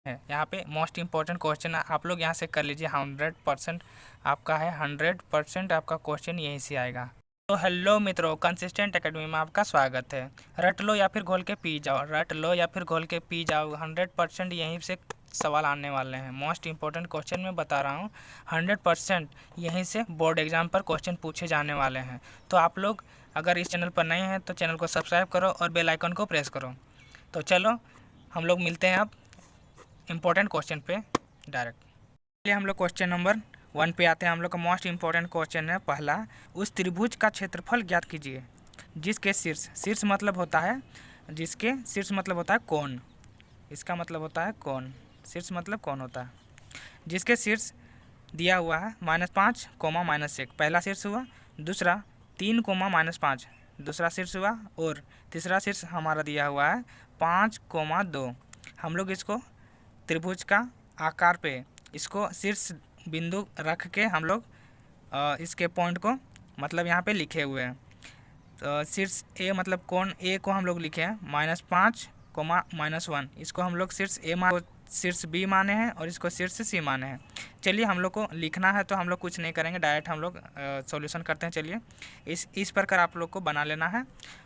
है। यहाँ पे मोस्ट इम्पॉर्टेंट क्वेश्चन आप लोग यहाँ से कर लीजिए। 100% आपका है, 100% आपका क्वेश्चन यहीं से आएगा। तो हेलो मित्रों, कंसिस्टेंट एकेडमी में आपका स्वागत है। रट लो या फिर घोल के पी जाओ, रट लो या फिर घोल के पी जाओ। 100% यहीं से सवाल आने वाले हैं। मोस्ट इम्पॉर्टेंट क्वेश्चन मैं बता रहा हूँ, 100% यहीं से बोर्ड एग्जाम पर क्वेश्चन पूछे जाने वाले हैं। तो आप लोग अगर इस चैनल पर नए हैं तो चैनल को सब्सक्राइब करो और बेल आइकन को प्रेस करो। तो चलो हम लोग मिलते हैं अब इम्पोर्टेंट क्वेश्चन पे डायरेक्ट। चलिए हम लोग क्वेश्चन नंबर 1 पे आते हैं। हम लोग का मोस्ट इम्पोर्टेंट क्वेश्चन है पहला, उस त्रिभुज का क्षेत्रफल ज्ञात कीजिए जिसके शीर्ष मतलब होता है, जिसके शीर्ष मतलब होता है कोण। इसका मतलब होता है कोण, शीर्ष मतलब कौन होता है। जिसके शीर्ष दिया हुआ है -5, -1, पहला शीर्ष हुआ। दूसरा 3, -5, दूसरा शीर्ष हुआ। और तीसरा शीर्ष हमारा दिया हुआ है 5, 2। हम लोग इसको त्रिभुज का आकार पे इसको शीर्ष बिंदु रख के हम लोग इसके पॉइंट को मतलब यहाँ पे लिखे हुए हैं। तो शीर्ष ए मतलब कोण ए को हम लोग लिखे हैं -5, -1। इसको हम लोग शीर्ष ए मान, शीर्ष बी माने हैं और इसको शीर्ष सी माने हैं। चलिए हम लोग को लिखना है तो हम लोग कुछ नहीं करेंगे, डायरेक्ट हम लोग सॉल्यूशन करते हैं। चलिए इस प्रकार आप लोग को बना लेना है।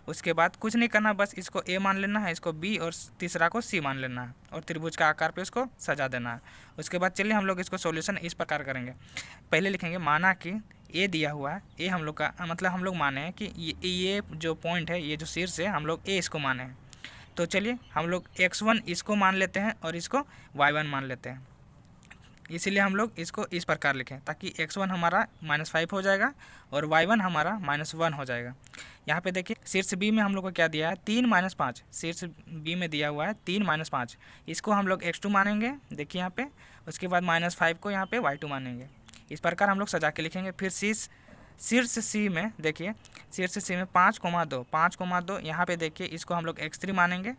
उसके बाद कुछ नहीं करना, बस इसको ए मान लेना है, इसको बी और तीसरा को सी मान लेना है और त्रिभुज का आकार पे इसको सजा देना है। उसके बाद चलिए हम लोग इसको सॉल्यूशन इस प्रकार करेंगे। पहले लिखेंगे माना कि ए दिया हुआ है, ए हम लोग का मतलब हम लोग माने हैं कि ये जो पॉइंट है, ये जो शीर्ष है, हम लोग ए इसको माने हैं। तो चलिए हम लोग x1 इसको मान लेते हैं और इसको y1 मान लेते हैं। इसीलिए हम लोग इसको इस प्रकार लिखें ताकि x1 हमारा -5 हो जाएगा और y1 हमारा -1 हो जाएगा। यहाँ पे देखिए शीर्ष बी में हम लोग को क्या दिया है, 3 -5। शीर्ष बी में दिया हुआ है 3 -5, इसको हम लोग x2 मानेंगे। देखिए यहाँ पे उसके बाद -5 को यहाँ पे y2 मानेंगे। इस प्रकार हम लोग सजा के लिखेंगे। फिर शीर्ष सी में देखिए, शीर्ष सी में 5, 2 यहाँ पे देखिए इसको हम लोग x3 मानेंगे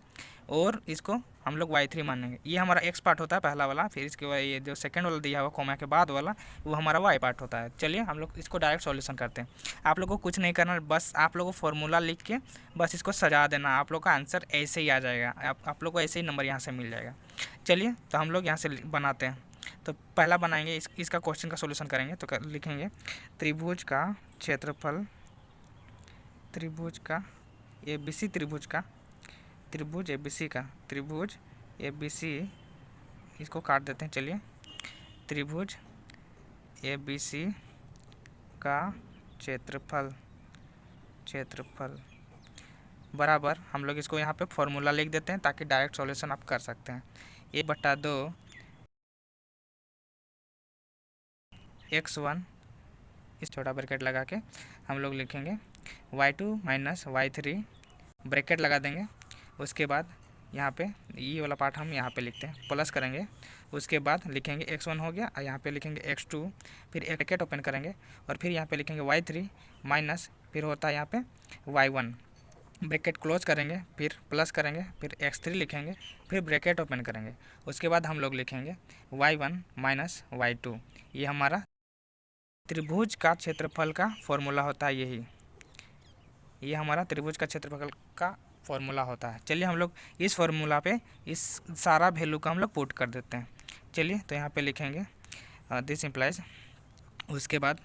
और इसको हम लोग y3 मानेंगे। ये हमारा x पार्ट होता है पहला वाला। फिर इसके बाद ये जो सेकंड वाला दिया हुआ कोमा के बाद वाला, वो हमारा y पार्ट होता है। चलिए हम लोग इसको डायरेक्ट सॉल्यूशन करते हैं। आप लोगों को कुछ नहीं करना, बस आप लोगों को फॉर्मूला लिख के बस इसको सजा देना। आप लोग का आंसर ऐसे ही आ जाएगा, आप लोग को ऐसे ही नंबर यहाँ से मिल जाएगा। चलिए तो हम लोग यहाँ से बनाते हैं। तो पहला बनाएंगे, इसका क्वेश्चन का सॉल्यूशन करेंगे। तो लिखेंगे त्रिभुज का क्षेत्रफल, त्रिभुज का ABC, त्रिभुज ABC, इसको काट देते हैं। चलिए त्रिभुज ABC का क्षेत्रफल बराबर, हम लोग इसको यहाँ पे फॉर्मूला लिख देते हैं ताकि डायरेक्ट सॉल्यूशन आप कर सकते हैं। 1/2 x1, इस छोटा ब्रैकेट लगा के हम लोग लिखेंगे y2 - y3, ब्रैकेट लगा देंगे। उसके बाद यहाँ पे ये वाला पार्ट हम यहाँ पे लिखते हैं, प्लस करेंगे। उसके बाद लिखेंगे x1 हो गया और यहाँ पे लिखेंगे x2, फिर एक ब्रैकेट ओपन करेंगे और फिर यहाँ पे लिखेंगे y3 माइनस, फिर होता है यहाँ पे y1, ब्रैकेट क्लोज करेंगे, फिर प्लस करेंगे, फिर x3 लिखेंगे, फिर ब्रैकेट ओपन करेंगे। उसके बाद हम लोग लिखेंगे y1 - y2। ये हमारा त्रिभुज का क्षेत्रफल का फॉर्मूला होता है। ये हमारा त्रिभुज का क्षेत्रफल का फॉर्मूला होता है। चलिए हम लोग इस फॉर्मूला पे इस सारा वैल्यू को हम लोग पुट कर देते हैं। चलिए तो यहाँ पे लिखेंगे दिस इम्प्लाइज। उसके बाद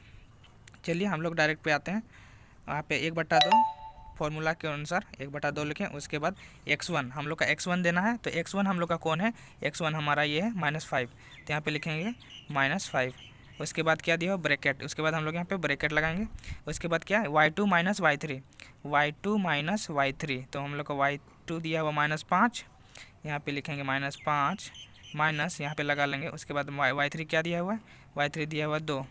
चलिए हम लोग डायरेक्ट पे आते हैं। यहाँ पे 1/2 फॉर्मूला के अनुसार 1/2 लिखें। उसके बाद x1 हम लोग का x1 देना है, तो x1 हम लोग का कौन है, x1 हमारा ये है -5, तो यहाँ पे लिखेंगे -5। उसके बाद क्या दिया हो, ब्रैकेट। उसके बाद हम लोग यहाँ पे ब्रैकेट लगाएंगे। उसके बाद क्या है y2 - y3, तो हम लोग का y2 दिया हुआ -5, यहाँ पे लिखेंगे -5 माइनस, यहाँ पे लगा लेंगे। उसके बाद y3 क्या दिया हुआ है, y3 दिया हुआ 2,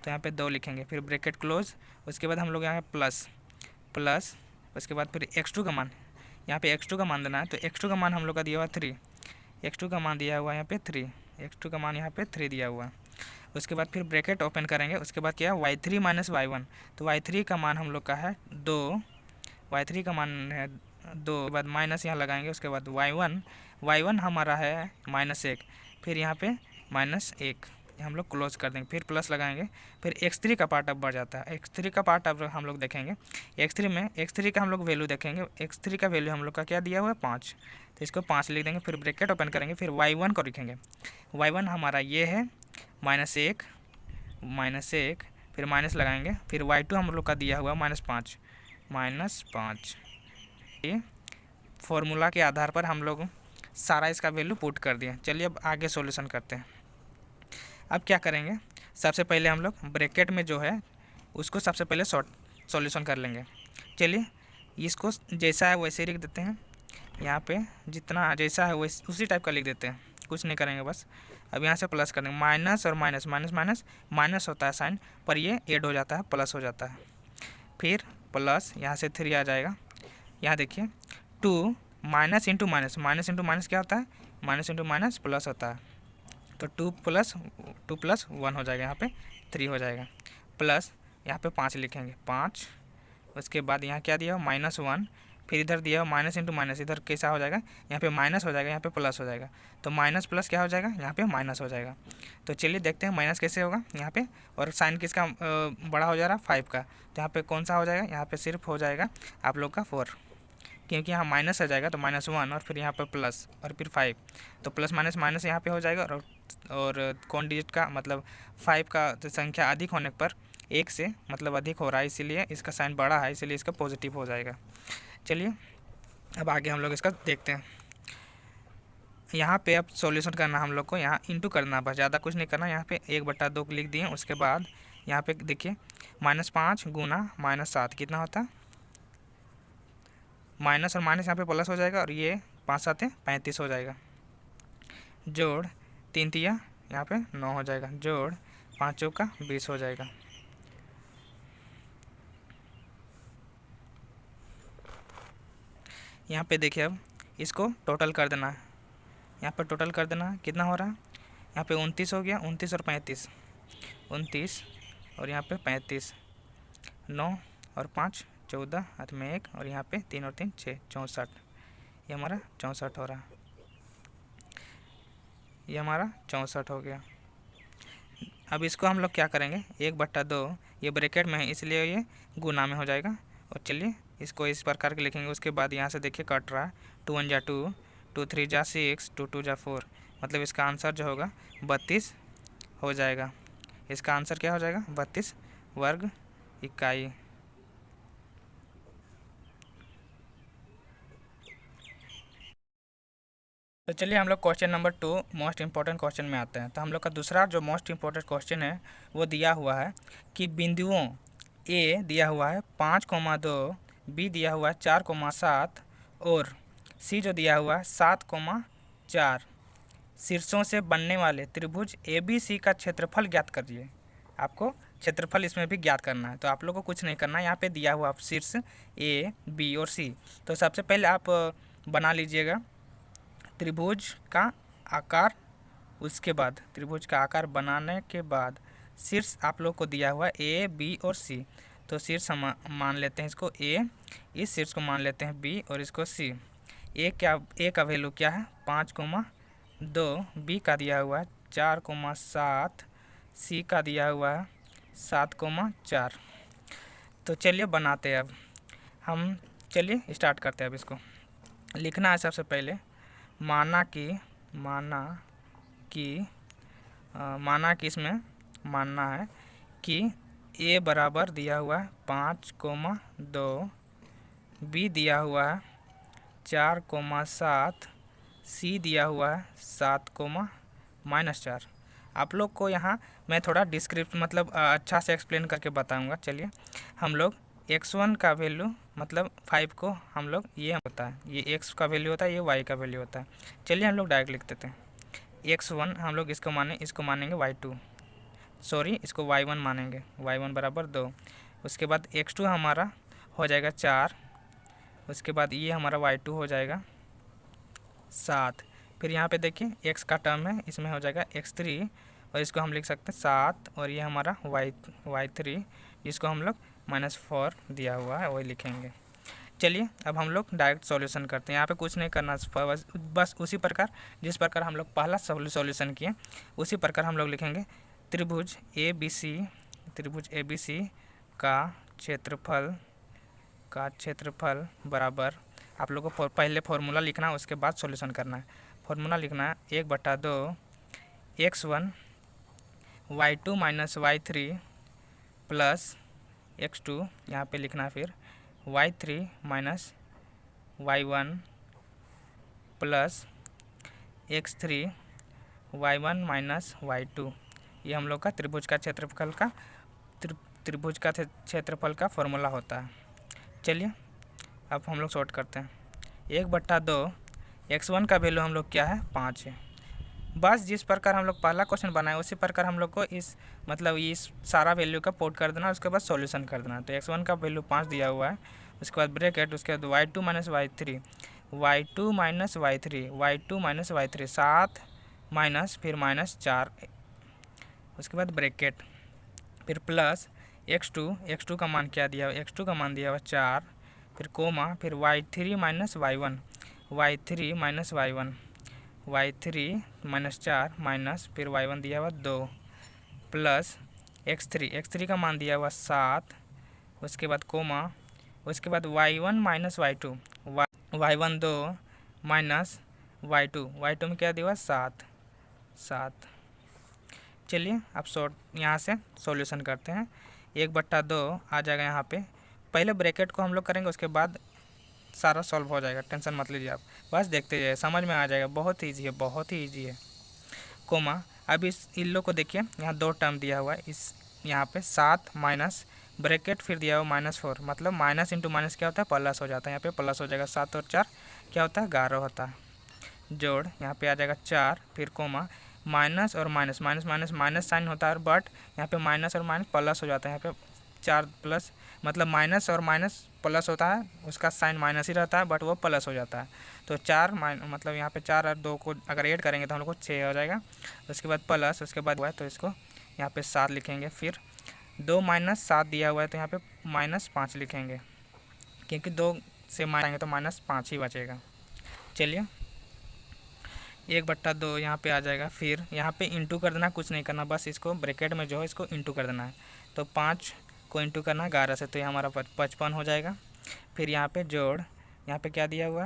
तो यहाँ पे 2 लिखेंगे, फिर ब्रैकेट क्लोज। उसके बाद हम लोग यहाँ प्लस, उसके बाद फिर x2 का मान, यहाँ पे x2 का मान देना है। तो x2 का मान हम लोग का दिया हुआ 3, x2 का मान दिया हुआ यहाँ पे 3, x2 का मान यहाँ पे 3 दिया हुआ। उसके बाद फिर ब्रैकेट ओपन करेंगे। उसके बाद क्या है y3 - y1, तो y3 का मान हम लोग का है 2, y3 का मान है 2, बाद माइनस यहाँ लगाएंगे। उसके बाद y1 हमारा है -1, फिर यहाँ पे -1, हम लोग क्लोज कर देंगे, फिर प्लस लगाएंगे, फिर x3 का पार्ट अब बढ़ जाता है। x3 का पार्ट अब हम लोग देखेंगे, x3 का हम लोग वैल्यू देखेंगे। x3 का वैल्यू हम लोग का क्या दिया हुआ है 5, तो इसको 5 लिख देंगे, फिर ब्रैकेट ओपन करेंगे, फिर y1 को लिखेंगे। y1 हमारा ये है -1, फिर माइनस लगाएंगे, फिर y2 हम लोग का दिया हुआ -5। ये फॉर्मूला के आधार पर हम लोग सारा इसका वैल्यू पुट कर दिया। चलिए अब आगे सॉल्यूशन करते हैं। अब क्या करेंगे, सबसे पहले हम लोग ब्रैकेट में जो है उसको सबसे पहले सॉल्यूशन कर लेंगे। चलिए इसको जैसा है वैसे ही लिख देते हैं, यहाँ पे जितना जैसा है वैसे उसी टाइप का लिख देते हैं, कुछ नहीं करेंगे बस। अब यहाँ से प्लस कर देंगे, माइनस और माइनस, माइनस होता है साइन, पर ये ऐड हो जाता है, प्लस हो जाता है। फिर प्लस यहाँ से 3 आ जाएगा। यहाँ देखिए 2 माइनस इंटू माइनस, क्या होता है, माइनस इंटू माइनस प्लस होता है, तो 2 प्लस 1 हो जाएगा, यहाँ पे 3 हो जाएगा। प्लस यहाँ पे 5 लिखेंगे, 5। उसके बाद यहाँ क्या दिया हो -1, फिर इधर दिया हो माइनस इंटू माइनस, इधर कैसा हो जाएगा, यहाँ पे माइनस हो जाएगा, यहाँ पे प्लस हो जाएगा, तो माइनस प्लस क्या हो जाएगा, यहाँ पे माइनस हो जाएगा। तो चलिए देखते हैं माइनस कैसे होगा यहाँ पे, और साइन किसका बड़ा हो जा रहा है 5 का, तो यहाँ पे कौन सा हो जाएगा, यहाँ पे सिर्फ हो जाएगा आप लोग का 4, क्योंकि यहाँ माइनस आ जाएगा, तो -1 और फिर यहाँ पे प्लस और फिर 5, तो प्लस माइनस माइनस यहाँ पे हो जाएगा। और कौन डिजिट का मतलब 5 का तो संख्या अधिक होने पर 1 से मतलब अधिक हो रहा है, इसीलिए इसका साइन बड़ा है, इसीलिए इसका पॉजिटिव हो जाएगा। चलिए अब आगे हम लोग इसका देखते हैं। यहाँ पे अब सॉल्यूशन करना हम लोग को, यहाँ इंटू करना, बस ज़्यादा कुछ नहीं करना। यहाँ पे 1/2 लिख दिए, उसके बाद यहाँ पे देखिए -5 गुना -7 कितना होता है, माइनस और माइनस यहाँ पे प्लस हो जाएगा, और ये 5 7 35 हो जाएगा, जोड़ 3 तिया यहाँ पे 9 हो जाएगा, जोड़ 5 चौका 20 हो जाएगा। यहाँ पे देखिए अब इसको टोटल कर देना है, यहाँ पर टोटल कर देना है, कितना हो रहा है, यहाँ पे 29 हो गया, 29 और 35, 29 और यहाँ पे 35, 9 और 5 14, हाथ में 1, और यहाँ पे 3 और 3 6, 64, ये हमारा 64 हो रहा है, ये हमारा 64 हो गया। अब इसको हम लोग क्या करेंगे, 1/2, ये ब्रैकेट में है इसलिए ये गुना में हो जाएगा, और चलिए इसको इस प्रकार के लिखेंगे। उसके बाद यहाँ से देखिए कट रहा है, 2 1 जा 2, 2 3 जा 6, 2 2 जा 4, मतलब इसका आंसर जो होगा 32 हो जाएगा। इसका आंसर क्या हो जाएगा, 32 वर्ग इकाई। तो चलिए हम लोग question number 2 most important question में आते हैं। तो हम लोग का दूसरा जो मोस्ट इंपॉर्टेंट क्वेश्चन है वो दिया हुआ है कि बिंदुओं ए दिया हुआ है 5,2, बी दिया हुआ है 4,7 और सी जो दिया हुआ है 7,4 शीर्षों से बनने वाले त्रिभुज ABC का क्षेत्रफल ज्ञात करिए। आपको क्षेत्रफल इसमें भी ज्ञात करना है, तो आप लोग को कुछ नहीं करना है। यहाँ पे दिया हुआ आप शीर्ष A, B और C, तो सबसे पहले आप बना लीजिएगा त्रिभुज का आकार। उसके बाद त्रिभुज का आकार बनाने के बाद शीर्ष आप लोग को दिया हुआ A, B और C, तो शीर्ष हम मान लेते हैं इसको A, इस शीर्ष को मान लेते हैं B और इसको C। A का वैल्यू क्या है 5,2, B का दिया हुआ है 4,7, C का दिया हुआ है 7,4। तो चलिए बनाते हैं अब हम, चलिए स्टार्ट करते हैं। अब इसको लिखना है सबसे पहले, माना कि इसमें मानना है कि A बराबर दिया हुआ है 5,2, B दिया हुआ है 4,7, C दिया हुआ है 7,-4। आप लोग को यहाँ मैं थोड़ा डिस्क्रिप्ट मतलब अच्छा से एक्सप्लेन करके बताऊँगा। चलिए हम लोग x1 का वैल्यू मतलब 5 को हम लोग ये होता है, ये x का वैल्यू होता है, ये y का वैल्यू होता है। चलिए हम लोग डायरेक्ट लिख देते हैं। x1 हम लोग इसको मानेंगे y2, सॉरी इसको y1 मानेंगे, y1 बराबर 2। उसके बाद x2 हमारा हो जाएगा 4, उसके बाद ये हमारा y2 हो जाएगा 7। फिर यहाँ पे देखिए x का टर्म है, इसमें हो जाएगा x3 और इसको हम लिख सकते हैं 7, और ये हमारा y3 इसको हम लोग -4 दिया हुआ है वही लिखेंगे। चलिए अब हम लोग डायरेक्ट सॉल्यूशन करते हैं। यहाँ पे कुछ नहीं करना, बस उसी प्रकार जिस प्रकार हम लोग पहला सॉल्यूशन किए उसी प्रकार हम लोग लिखेंगे। त्रिभुज ए बी सी का क्षेत्रफल बराबर, आप लोगों को पहले फॉर्मूला लिखना है, उसके बाद सॉल्यूशन करना है। फॉर्मूला लिखना है 1/2 x1 y2 minus y3 plus x2, यहाँ पे लिखना है फिर y3 minus y1 plus x3 y1 minus y2। ये हम लोग का त्रिभुज का क्षेत्रफल का फॉर्मूला होता है। चलिए अब हम लोग सॉर्ट करते हैं। 1/2 x1 का वैल्यू हम लोग क्या है 5 है। बस जिस प्रकार हम लोग पहला क्वेश्चन बनाए उसी प्रकार हम लोग को इस सारा वैल्यू का पुट कर देना, उसके बाद सॉल्यूशन कर देना। तो x1 का वैल्यू 5 दिया हुआ है, उसके बाद ब्रैकेट, उसके बाद y2 माइनस y3 7 माइनस फिर -4, उसके बाद ब्रैकेट, फिर प्लस x2 का मान क्या दिया हुआ, x2 का मान दिया हुआ 4, फिर कोमा, फिर y3 माइनस y1 -4 माइनस फिर y1 दिया हुआ 2 प्लस x3 का मान दिया हुआ 7, उसके बाद कोमा, उसके बाद y1 minus y2 y1 2 minus y2 में क्या दिया हुआ 7। चलिए अब यहाँ से सॉल्यूशन करते हैं। 1/2 आ जाएगा यहाँ पे, पहले ब्रैकेट को हम लोग करेंगे, उसके बाद सारा सॉल्व हो जाएगा, टेंशन मत लीजिए आप, बस देखते जाइए, समझ में आ जाएगा, बहुत ही ईजी है। कोमा, अब इस इल्लो को देखिए, यहाँ 2 टर्म दिया हुआ है, इस यहाँ पे 7 माइनस ब्रैकेट फिर दिया हुआ -4, मतलब माइनस इंटू माइनस क्या होता है प्लस हो जाता है, यहाँ पे प्लस हो जाएगा, 7 और 4 क्या होता है 11 होता है, जोड़, यहाँ पे आ जाएगा 4, फिर कोमा, माइनस और माइनस साइन होता है, बट यहाँ पे माइनस और माइनस प्लस हो जाता है, यहाँ पे 4 प्लस, मतलब माइनस और माइनस प्लस होता है, उसका साइन माइनस ही रहता है, बट वो प्लस हो जाता है। तो 4 मतलब यहाँ पे 4 और 2 को अगर ऐड करेंगे तो हम लोग को 6 हो जाएगा, उसके बाद प्लस, उसके बाद हुआ है तो इसको यहाँ पे 7 लिखेंगे, फिर 2 माइनस 7 दिया हुआ है तो यहाँ पे -5 लिखेंगे, क्योंकि 2 से मारेंगे तो -5 ही बचेगा। चलिए 1/2 यहाँ पे आ जाएगा, फिर यहाँ पे इंटू कर देना, कुछ नहीं करना, बस इसको ब्रैकेट में जो है इसको इंटू कर देना है, तो 5 को इंटू करना है 11 से, तो ये हमारा 55 हो जाएगा। फिर यहाँ पे जोड़, यहाँ पे क्या दिया हुआ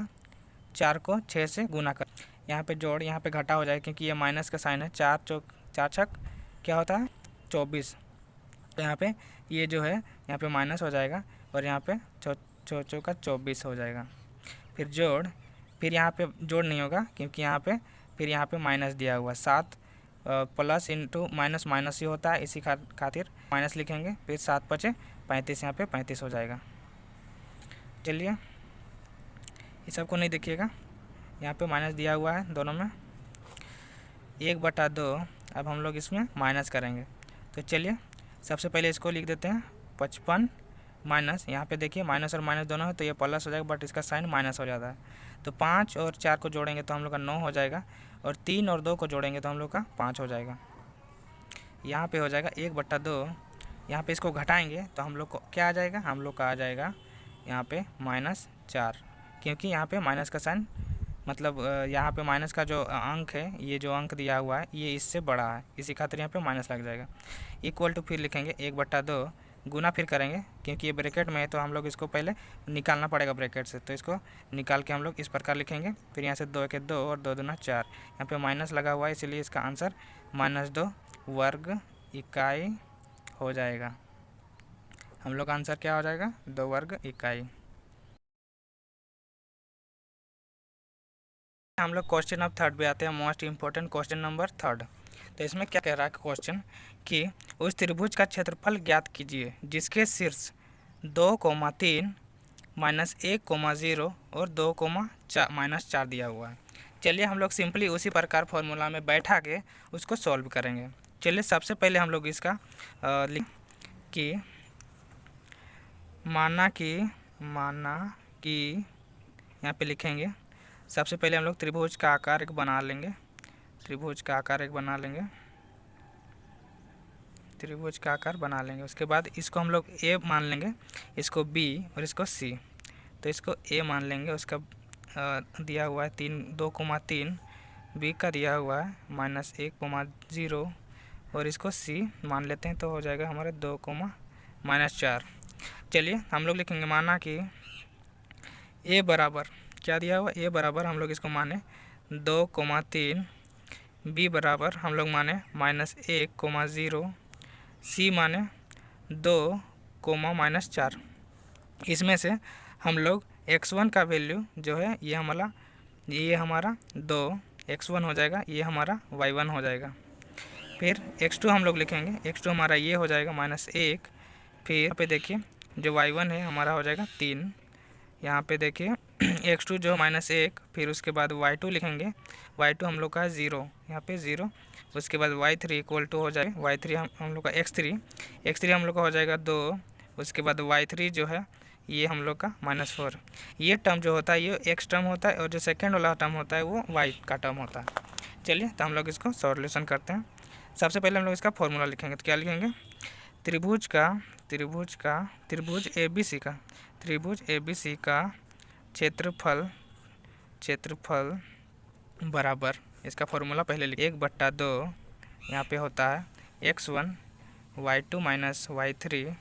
4 को 6 से गुना कर, यहाँ पे जोड़, यहाँ पे घटा हो जाएगा क्योंकि ये माइनस का साइन है, 4 छक क्या होता है 24, तो यहाँ पे ये जो है यहाँ पे माइनस हो जाएगा और यहाँ पे चौका 24 हो जाएगा। फिर जोड़, फिर यहाँ पे जोड़ नहीं होगा क्योंकि यहाँ पे फिर यहाँ पे माइनस दिया हुआ 7 प्लस इंटू माइनस ही होता है, इसी खातिर माइनस लिखेंगे, फिर 7 बचे 35, यहाँ पे 35 हो जाएगा। चलिए इस सब को नहीं देखिएगा, यहाँ पे माइनस दिया हुआ है दोनों में। 1/2 अब हम लोग इसमें माइनस करेंगे, तो चलिए सबसे पहले इसको लिख देते हैं 55 माइनस, यहाँ पे देखिए माइनस और माइनस दोनों है तो ये प्लस हो जाएगा, बट इसका साइन माइनस हो जाता है, तो 5 और 4 को जोड़ेंगे तो हम लोग का 9 हो जाएगा, और 3 और 2 को जोड़ेंगे तो हम लोग का 5 हो जाएगा। यहाँ पे हो जाएगा 1/2, यहाँ पे इसको घटाएंगे तो हम लोग को क्या आ जाएगा, हम लोग का आ जाएगा यहाँ पे -4, क्योंकि यहाँ पे माइनस का साइन, मतलब यहाँ पे माइनस का जो अंक है, ये जो अंक दिया हुआ है ये इससे बड़ा है, इसी खातिर यहाँ पे माइनस लग जाएगा। इक्वल टू फिर लिखेंगे 1/2 गुना फिर करेंगे, क्योंकि ये ब्रैकेट में है तो हम लोग इसको पहले निकालना पड़ेगा ब्रैकेट से, तो इसको निकाल के हम लोग इस प्रकार लिखेंगे, फिर यहाँ से 2 के 2 और 2 दूना 4, यहाँ पे माइनस लगा हुआ है इसलिए इसका आंसर -2 वर्ग इकाई हो जाएगा। हम लोग का आंसर क्या हो जाएगा 2 वर्ग इकाई। हम लोग क्वेश्चन नंबर 3 पे आते हैं, मोस्ट इम्पोर्टेंट क्वेश्चन नंबर 3। तो इसमें क्या कह रहा है क्वेश्चन कि उस त्रिभुज का क्षेत्रफल ज्ञात कीजिए जिसके शीर्ष 2,3 -1,0 और 2,4 दिया हुआ है। चलिए हम लोग सिंपली उसी प्रकार फॉर्मूला में बैठा के उसको सॉल्व करेंगे। चलिए सबसे पहले हम लोग इसका कि माना कि यहाँ पे लिखेंगे, सबसे पहले हम लोग त्रिभुज का आकार एक बना लेंगे, त्रिभुज का आकार बना लेंगे, उसके बाद इसको हम लोग ए मान लेंगे, इसको बी और इसको सी, तो इसको ए मान लेंगे, उसका दिया हुआ है 2,3, बी का दिया हुआ है -1,0 और इसको सी मान लेते हैं, तो हो जाएगा हमारे 2, चलिए हम लोग लिखेंगे, माना कि ए बराबर क्या दिया हुआ, ए बराबर हम लोग इसको माने 2, 3, बी बराबर हम लोग माने -1, 0, सी माने 2, -4। इसमें से हम लोग x1 का वैल्यू जो है ये हमारा 2 x1 हो जाएगा, ये हमारा y1 हो जाएगा। फिर x2 हम लोग लिखेंगे, x2 हमारा ये हो जाएगा -1। फिर यहाँ पे देखिए जो y1 है हमारा हो जाएगा 3। यहाँ पे देखिए x2 जो -1, फिर उसके बाद y2 लिखेंगे, y2 हम लोग का है 0, यहाँ पे 0। उसके बाद y3 इक्वल टू हो जाएगा, y3 हम लोग का x3 हम लोग का हो जाएगा 2। उसके बाद y3 जो है ये हम लोग का -4। ये टर्म जो होता है ये x टर्म होता है, और जो सेकेंड वाला टर्म होता है वो y का टर्म होता है। चलिए तो हम लोग इसको सॉल्यूशन करते हैं। सबसे पहले हम लोग इसका फॉर्मूला लिखेंगे, तो क्या लिखेंगे, त्रिभुज ए बी सी का क्षेत्रफल बराबर, इसका फॉर्मूला पहले लिखिए, 1/2 यहाँ पे होता है x1 y2 - y3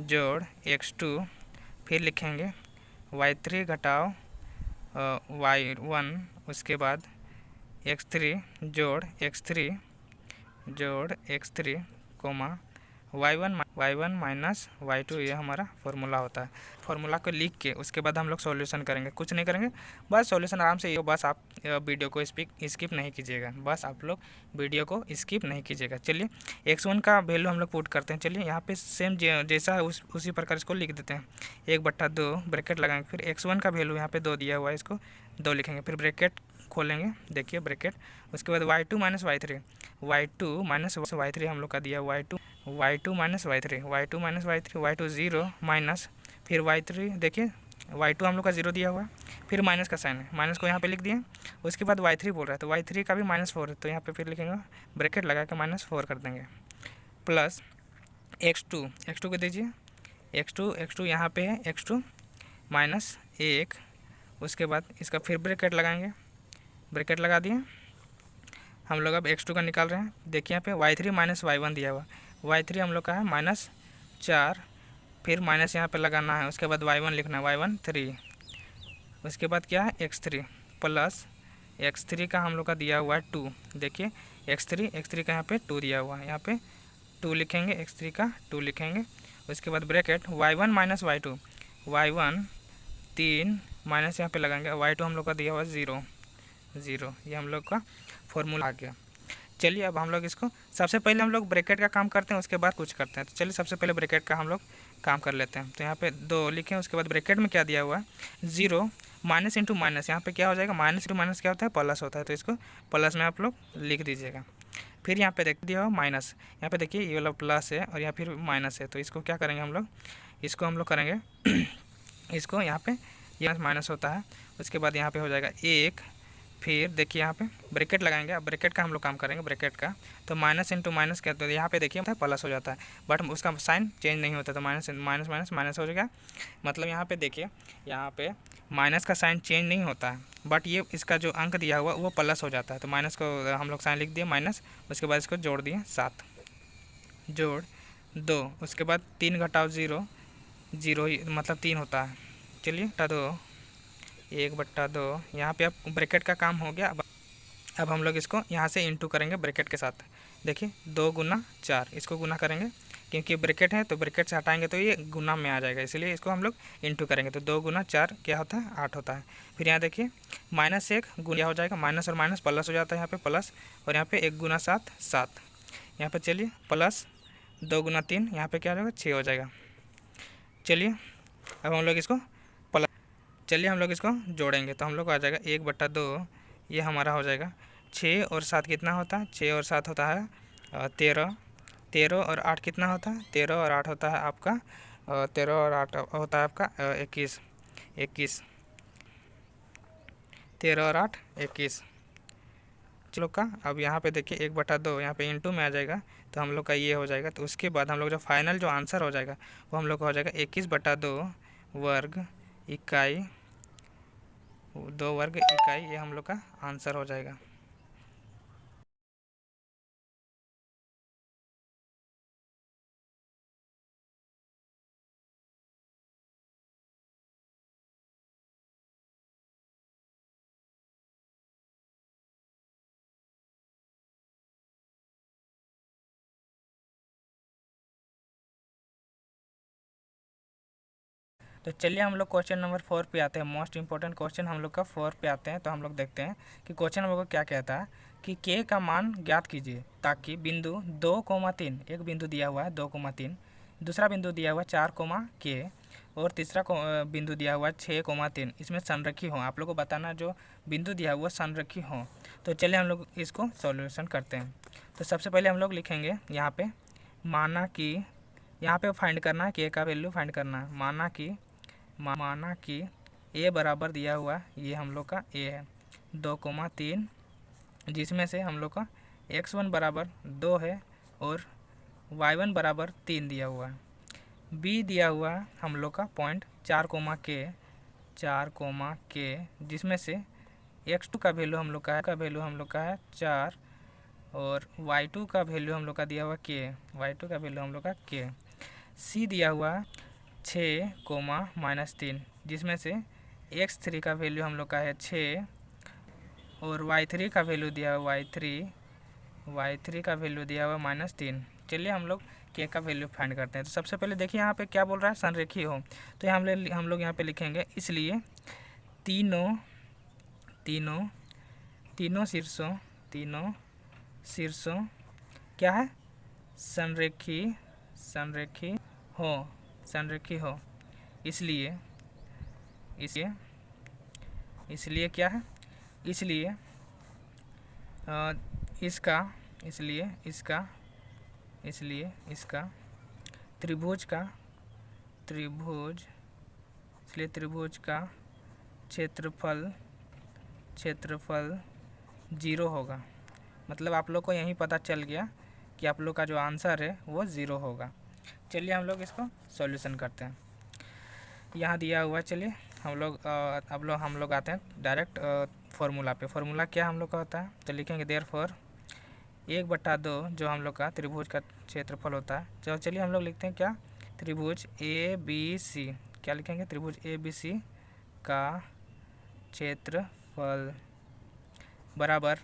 जोड़ x2, फिर लिखेंगे y3 घटाओ y1, उसके बाद x3 जोड़ x3 कोमा y1 - y2, ये हमारा फॉर्मूला होता है। फॉर्मूला को लिख के उसके बाद हम लोग सॉल्यूशन करेंगे, कुछ नहीं करेंगे, बस सॉल्यूशन आराम से। बस आप वीडियो को स्किप नहीं कीजिएगा, बस आप लोग वीडियो को स्किप नहीं कीजिएगा। चलिए x1 का वैल्यू हम लोग पुट करते हैं। चलिए यहाँ पे सेम जैसा है उसी प्रकार इसको लिख देते हैं, 1/2 ब्रैकेट लगाएंगे, फिर x1 का वैल्यू यहाँ पे 2 दिया हुआ है, इसको 2 लिखेंगे, फिर ब्रैकेट खोलेंगे, देखिए ब्रैकेट, उसके बाद y2 - y3 हम लोग का दिया y2 0 माइनस, फिर y3 देखिए y2 हम लोग का 0 दिया हुआ है, फिर माइनस का साइन है, माइनस को यहाँ पे लिख दिए। उसके बाद y3 बोल रहा है, तो y3 का भी -4 है, तो यहाँ पे फिर लिखेंगे ब्रैकेट लगा के -4 कर देंगे, प्लस x2 को दीजिए, x2 यहाँ पे है x2 -1। उसके बाद इसका फिर ब्रैकेट लगाएंगे, ब्रैकेट लगा दिए। हम लोग अब x2 का निकाल रहे हैं, देखिए यहाँ पे y3 - y1 दिया हुआ, y3 हम लोग का है -4, फिर माइनस यहाँ पे लगाना है, उसके बाद y1 लिखना है, y1 3। उसके बाद क्या है x3 प्लस x3 का हम लोग का दिया हुआ है 2, देखिए x3 का यहाँ पे 2 दिया हुआ है, यहाँ पे 2 लिखेंगे, x3 का 2 लिखेंगे। उसके बाद bracket y1 - y2, y1 3 minus यहाँ पे लगाएंगे, y2 हम लोग का दिया हुआ है 0, ये हम लोग का फॉर्मूला आ गया। चलिए अब हम लोग इसको, सबसे पहले हम लोग ब्रैकेट का काम करते हैं, उसके बाद कुछ करते हैं। तो चलिए सबसे पहले ब्रैकेट का हम लोग काम कर लेते हैं। तो यहाँ पे 2 लिखें, उसके बाद ब्रैकेट में क्या दिया हुआ है 0, माइनस इंटू माइनस, यहाँ पे क्या हो जाएगा, माइनस इंटू माइनस क्या होता है, प्लस होता है, तो इसको प्लस में आप लोग लिख दीजिएगा। फिर यहाँ पे देख दिया हो माइनस, यहाँ पे देखिए ये वाला प्लस है और यहाँ फिर माइनस है, तो इसको क्या करेंगे हम लोग, इसको हम लोग करेंगे इसको यहाँ पे ये माइनस होता है। उसके बाद यहाँ पे हो जाएगा 1, फिर देखिए यहाँ पे ब्रैकेट लगाएंगे। अब ब्रैकेट का हम लोग काम करेंगे, ब्रैकेट का तो माइनस इंटू माइनस क्या, तो यहाँ पे देखिए प्लस हो जाता है, बट उसका साइन चेंज नहीं होता, तो माइनस हो जाएगा। मतलब यहाँ पे देखिए, यहाँ पे माइनस का साइन चेंज नहीं होता है, बट ये इसका जो अंक दिया हुआ वो प्लस हो जाता है, तो माइनस को हम लोग साइन लिख दिए माइनस, उसके बाद इसको जोड़ दिए 7 जोड़ 2, उसके बाद 3 घटाओ 0 मतलब 3 होता है। चलिए 2 1/2, यहाँ पे अब ब्रैकेट का काम हो गया। अब हम लोग इसको यहाँ से इंटू करेंगे ब्रैकेट के साथ, देखिए 2 गुना 4, इसको गुना करेंगे क्योंकि ब्रैकेट है, तो ब्रैकेट से हटाएंगे तो ये गुना में आ जाएगा, इसलिए इसको हम लोग इंटू करेंगे, तो 2 गुना 4 क्या होता है 8 होता है। फिर यहाँ देखिए -1 गुना हो जाएगा, माइनस और माइनस प्लस हो जाता है, यहाँ पे प्लस, और यहाँ पे 1 गुना 7 7, यहाँ पे चलिए प्लस 2 गुना 3, यहाँ पे क्या हो जाएगा 6 हो जाएगा। चलिए अब हम लोग इसको जोड़ेंगे, तो हम लोग को आ जाएगा 1/2, ये हमारा हो जाएगा 6 और 7 कितना होता है, 6 और 7 होता है 13 और 8 कितना होता है, 13 और 8 होता है आपका 13 और 8 होता है आपका 21 13 और 8 21 चलो का। अब यहाँ पे देखिए 1/2 यहाँ पे इंटू में आ जाएगा, तो हम लोग का ये हो जाएगा। तो उसके बाद हम लोग जो फाइनल जो आंसर हो जाएगा वो हम लोग का हो जाएगा 21/2 वर्ग इकाई, 2 वर्ग इकाई, ये हम लोग का आंसर हो जाएगा। तो चलिए हम लोग क्वेश्चन नंबर 4 पे आते हैं। मोस्ट इंपॉर्टेंट क्वेश्चन हम लोग का 4 पे आते हैं। तो हम लोग देखते हैं कि क्वेश्चन हम लोग को क्या कहता है कि के का मान ज्ञात कीजिए ताकि बिंदु 2,3, एक बिंदु दिया हुआ है 2,3, दूसरा बिंदु दिया हुआ है 4, और तीसरा बिंदु दिया हुआ है 6,3, इसमें संरेखी हो। आप लोग को बताना जो बिंदु दिया हुआ संरेखी हो। तो चलिए हम लोग इसको सॉल्यूशन करते हैं। तो सबसे पहले हम लोग लिखेंगे यहाँ पे, माना कि यहाँ पे फाइंड करना है, के का वैल्यू फाइंड करना है। माना कि ए बराबर दिया हुआ है, ये हम लोग का ए है 2,3, जिसमें से हम लोग का x1 बराबर 2 है और y1 बराबर 3 दिया हुआ है। बी दिया हुआ है हम लोग का पॉइंट 4, जिसमें से x2 का वैल्यू हम लोग का है 4 और y2 का वैल्यू हम लोग का दिया हुआ k। सी दिया हुआ 6, जिसमें से x3 का वैल्यू हम लोग का है 6 और y3 का वैल्यू दिया हुआ y3 का वैल्यू दिया हुआ -3। चलिए हम लोग के का वैल्यू फाइंड करते हैं। तो सबसे पहले देखिए यहाँ पे क्या बोल रहा है, संरेखी हो। तो हम लोग यहाँ पे लिखेंगे, इसलिए तीनों शीर्षों क्या है, संरेखी हो। इसलिए क्या है, इसका त्रिभुज का क्षेत्रफल 0 होगा। मतलब आप लोग को यही पता चल गया कि आप लोग का जो आंसर है वो 0 होगा। चलिए हम लोग इसको सॉल्यूशन करते हैं। यहाँ दिया हुआ, चलिए हम लोग आते हैं डायरेक्ट फार्मूला पे। फार्मूला क्या हम लोग का होता है, तो लिखेंगे देयरफॉर 1/2 जो हम लोग का त्रिभुज का क्षेत्रफल होता है। चलिए हम लोग लिखते हैं क्या, त्रिभुज ABC, क्या लिखेंगे, त्रिभुज ABC का क्षेत्रफल बराबर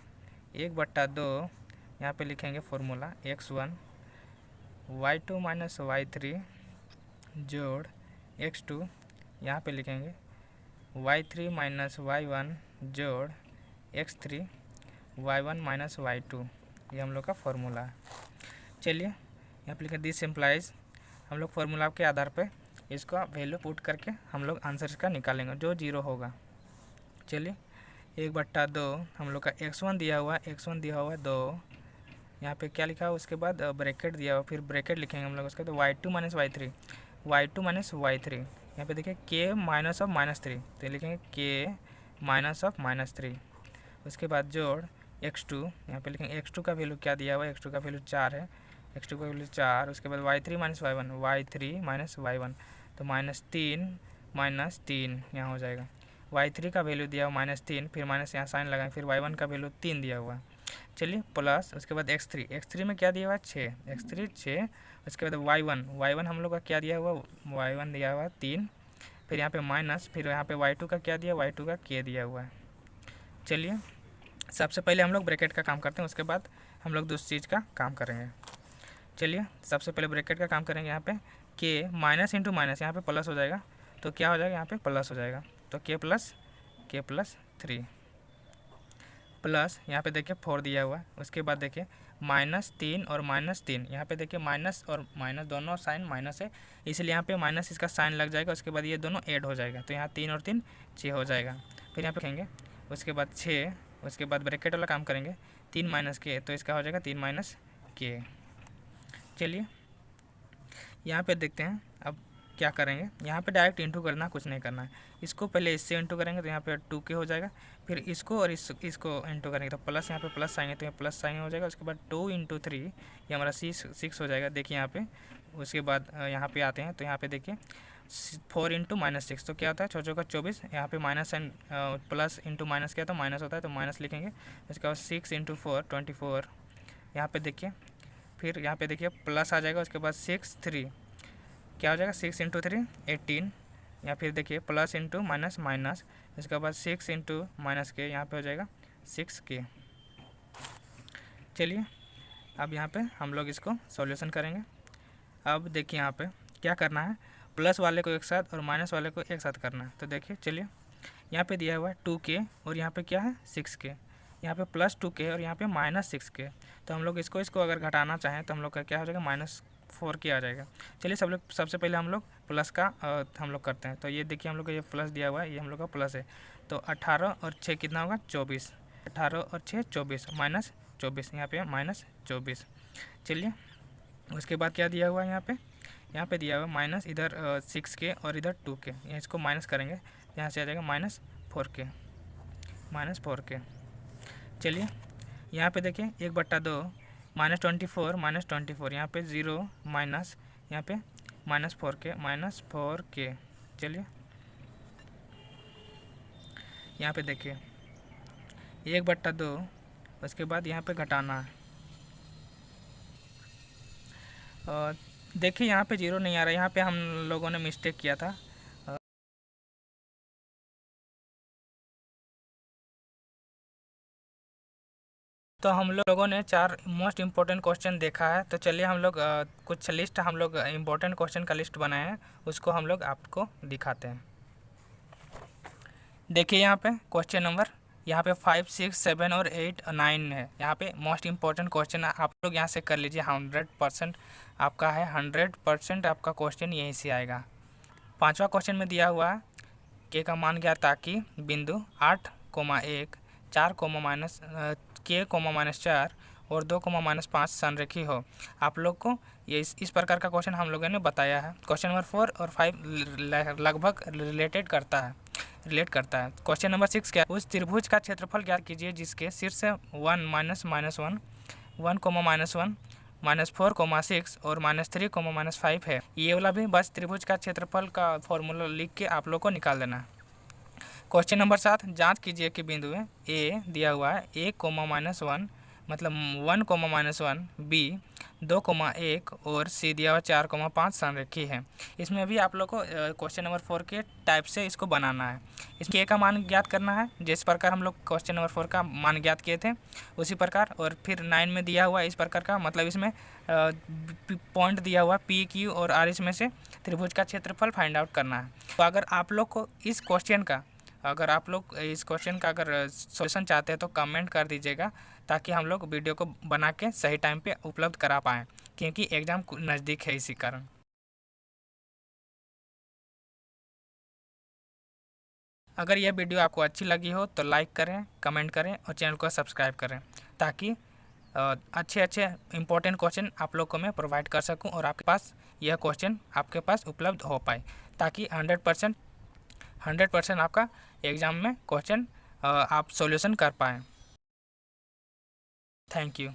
1/2, यहाँ पे लिखेंगे formula x1 y2 minus y3 जोड़ x2, यहाँ पे लिखेंगे y3 माइनस y1 जोड़ x3 y1 माइनस y2, ये हम लोग का फॉर्मूला है। चलिए यहाँ पे लिखें दिस सिंप्लाइज, हम लोग फार्मूला के आधार पे इसका वैल्यू पुट करके हम लोग आंसर इसका निकालेंगे जो 0 होगा। चलिए 1/2 हम लोग का x1 दिया हुआ है 2, यहाँ पे क्या लिखा हुआ, उसके बाद ब्रैकेट दिया हुआ, फिर ब्रैकेट लिखेंगे हम लोग उसका, तो y2 माइनस y3, यहाँ पे देखिए k माइनस ऑफ -3, तो लिखेंगे k माइनस ऑफ -3, उसके बाद जोड़ x2, यहाँ पे लिखेंगे x2 का वैल्यू क्या दिया हुआ है, x2 का वैल्यू 4 है, उसके बाद y3 माइनस y1, तो -3 यहाँ हो जाएगा। y3 का वैल्यू दिया हुआ -3, फिर माइनस यहाँ साइन लगाएं, फिर y1 का वैल्यू 3 दिया हुआ है। चलिए प्लस, उसके बाद x3 में क्या दिया हुआ है 6, उसके बाद y1 हम लोग का क्या दिया हुआ, y1 दिया हुआ 3, फिर यहाँ पे माइनस, फिर यहाँ पे y2 का क्या दिया, y2 का k दिया हुआ है। चलिए सबसे पहले हम लोग ब्रैकेट का काम करते हैं, उसके बाद हम लोग दूसरी चीज़ का काम करेंगे। चलिए सबसे पहले ब्रैकेट का काम करेंगे। यहाँ पे k माइनस इंटू माइनस, यहाँ पे प्लस हो जाएगा, तो क्या हो जाएगा, यहाँ पे प्लस हो जाएगा, तो k प्लस 3 प्लस, यहाँ पे देखिए 4 दिया हुआ है, उसके बाद देखिए -3 और -3, यहाँ पे देखिए माइनस और माइनस दोनों साइन माइनस है, इसलिए यहाँ पे माइनस इसका साइन लग जाएगा, उसके बाद ये दोनों ऐड हो जाएगा, तो यहाँ 3 और 3 6 हो जाएगा। फिर यहाँ पे लिखेंगे, उसके बाद 6, उसके बाद ब्रैकेट वाला काम करेंगे, 3 माइनस k, तो इसका हो जाएगा 3 माइनस k। चलिए यहाँ पे देखते हैं अब क्या करेंगे, यहाँ पे डायरेक्ट इंटू करना, कुछ नहीं करना है, इसको पहले इससे इंटू करेंगे तो यहाँ पे 2k हो जाएगा, फिर इसको और इसको इंटू करेंगे तो प्लस, यहाँ पे प्लस आएंगे तो यहाँ प्लस साइन हो जाएगा, उसके बाद 2 × 3 ये हमारा 6 हो जाएगा। देखिए यहाँ पे, उसके बाद यहाँ पे आते हैं, तो यहाँ पे देखिए 4 × -6, तो क्या होता है, 6 का 24, यहाँ पे minus sign, plus into minus क्या, तो माइनस होता है, तो माइनस लिखेंगे, उसके बाद 6 × 4 24, यहाँ पे देखिए, फिर यहाँ पे देखिए प्लस आ जाएगा, उसके बाद 6 3 क्या हो जाएगा, 6 × 3 18, या फिर देखिए प्लस इंटू माइनस माइनस, इसके बाद 6 × -k, यहाँ पे हो जाएगा 6k। चलिए अब यहाँ पे हम लोग इसको सॉल्यूशन करेंगे। अब देखिए यहाँ पे क्या करना है, प्लस वाले को एक साथ और माइनस वाले को एक साथ करना है। तो देखिए चलिए, यहाँ पे दिया हुआ है 2k और यहाँ पे क्या है 6k, यहाँ पे प्लस 2k और यहाँ पे माइनस 6k। तो हम लोग इसको अगर घटाना चाहें तो हम लोग का क्या हो जाएगा, -4k आ जाएगा। चलिए सबसे पहले हम लोग प्लस का हम लोग करते हैं। तो ये देखिए हम लोग का ये प्लस दिया हुआ है, ये हम लोग का प्लस है। तो 18 और 6 कितना होगा 24, 18 और 6 24, -24, यहाँ पे -24। चलिए उसके बाद क्या दिया हुआ है, यहाँ पे दिया हुआ है माइनस इधर 6k और इधर 2k, इसको माइनस करेंगे, यहाँ से आ जाएगा -4k। चलिए यहाँ पे देखिए 1/2 -24, यहाँ पे 0 माइनस, यहाँ पे -4k। चलिए यहाँ पे देखिए 1/2, उसके बाद यहाँ पे घटाना है। देखिए यहाँ पे 0 नहीं आ रहा, यहाँ पे हम लोगों ने मिस्टेक किया था। तो हम लोगों ने 4 मोस्ट इम्पोर्टेंट क्वेश्चन देखा है। तो चलिए हम लोग कुछ लिस्ट हम लोग इम्पोर्टेंट क्वेश्चन का लिस्ट बनाए हैं, उसको हम लोग आपको दिखाते हैं। देखिए यहाँ पे क्वेश्चन नंबर यहाँ पे 5, 6, 7 और 8 और 9 है। यहाँ पे मोस्ट इम्पोर्टेंट क्वेश्चन आप लोग यहाँ से कर लीजिए। 100% आपका है, 100% आपका क्वेश्चन यहीं से आएगा। 5वां क्वेश्चन में दिया हुआ है के का मान ज्ञात ताकि बिंदु 8,1, 4, k, -4 और 2, -5 संरेखी हो। आप लोग को ये इस प्रकार का क्वेश्चन हम लोगों ने बताया है। क्वेश्चन नंबर 4 और 5 लगभग रिलेट करता है। क्वेश्चन नंबर 6 क्या, उस त्रिभुज का क्षेत्रफल ज्ञात कीजिए जिसके शीर्ष 1, -1, 1, 1, -4, 6 और -3, -5 है। ये वाला भी बस त्रिभुज का क्षेत्रफल का फॉर्मूला लिख के आप लोग को निकाल देना है। क्वेश्चन नंबर 7, जांच कीजिए कि बिंदु ए दिया हुआ है 1, -1 मतलब 1, -1, बी 2, 1 और सी दिया हुआ 4, 5 संरेखी है। इसमें भी आप लोग को क्वेश्चन नंबर 4 के टाइप से इसको बनाना है। इसके ए का मान ज्ञात करना है, जिस प्रकार हम लोग क्वेश्चन नंबर 4 का मान ज्ञात किए थे उसी प्रकार। और फिर 9 में दिया हुआ इस प्रकार का, मतलब इसमें पॉइंट दिया हुआ पी, क्यू और आर, इसमें से त्रिभुज का क्षेत्रफल फाइंड आउट करना है। तो अगर आप लोग को इस क्वेश्चन का अगर सॉल्यूशन चाहते हैं तो कमेंट कर दीजिएगा, ताकि हम लोग वीडियो को बना के सही टाइम पे उपलब्ध करा पाएँ, क्योंकि एग्ज़ाम नज़दीक है इसी कारण। अगर यह वीडियो आपको अच्छी लगी हो तो लाइक करें, कमेंट करें और चैनल को सब्सक्राइब करें, ताकि अच्छे इम्पोर्टेंट क्वेश्चन आप लोग को मैं प्रोवाइड कर सकूं और आपके पास यह क्वेश्चन आपके पास उपलब्ध हो पाए, ताकि 100% आपका एग्ज़ाम में क्वेश्चन आप सॉल्यूशन कर पाएँ। Thank you.